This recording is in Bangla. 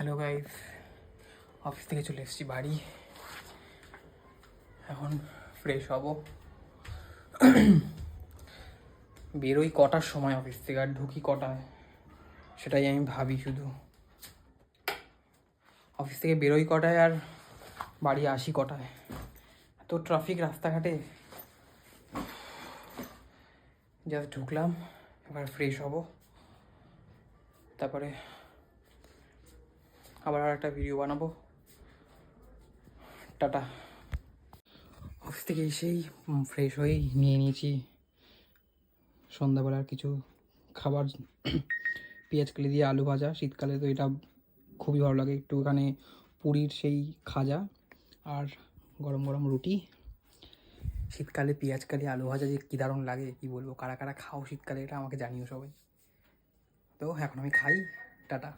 হ্যালো গাইস, অফিস থেকে চলে এসেছি বাড়ি। এখন ফ্রেশ হব। বেরোই কটার সময় অফিস থেকে, আর ঢুকি কটায় সেটাই আমি ভাবি শুধু। অফিস থেকে বেরোই কটায় আর বাড়ি আসি কটায়, এত ট্রাফিক রাস্তাঘাটে। জাস্ট ঢুকলাম, এবার ফ্রেশ হব, তারপরে আবার আর একটা ভিডিও বানাবো। টাটা। অফিস থেকে এসেই ফ্রেশ হয়েই নিয়ে নিয়েছি সন্ধ্যাবেলার কিছু খাবার, পেঁয়াজ কলি দিয়ে আলু ভাজা। শীতকালে তো এটা খুবই ভালো লাগে, একটুখানি পুরীর সেই খাজা আর গরম গরম রুটি। শীতকালে পেঁয়াজ কালি আলু ভাজা যে কী দারুণ লাগে কী বলবো। কারা কারা খাও শীতকালে এটা আমাকে জানিও সবাই। তো এখন আমি খাই। টাটা।